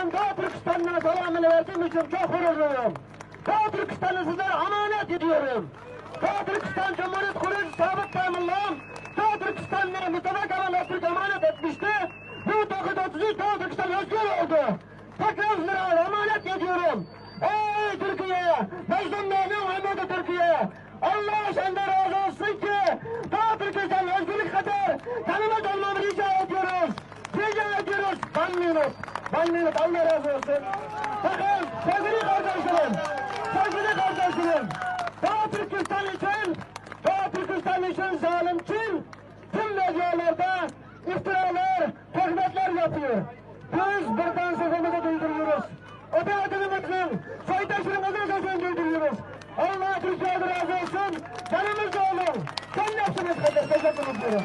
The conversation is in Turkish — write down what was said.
Ben Doğu Türkistan'dan selamını verdiğim için çok gururluyum. Doğu Türkistan'ı sizlere emanet ediyorum. Doğu Türkistan Cumhuriyet kurucusu Sabit Teymurlu'm Doğu Türkistan'ı Mustafa Kemal Atatürk emanet etmişti. 1933 Doğu Türkistan özgür oldu. Tekrar sizlere emanet ediyorum. Ey Türkiye! Mecnunluğunun ümidi Türkiye! Allah senden razı olsun ki Doğu Türkistan özgürlük kadar tanımaz olmamı rica ediyoruz. Rica ediyoruz. One minute, Allah razı olsun. Bakın sevgili kardeşlerim, Doğu Türkistan için zalim kim? Tüm medyalarda iftiralar, töhmetler yapıyor. Biz buradan sesimizi duyduruyoruz. Ödemediğimizin, soydaşlarımızın sesini duyduruyoruz. Allah Türkiye'de razı olsun. Yanımızda olun. Sen yapsınız kardeş, teşekkür ediyorum.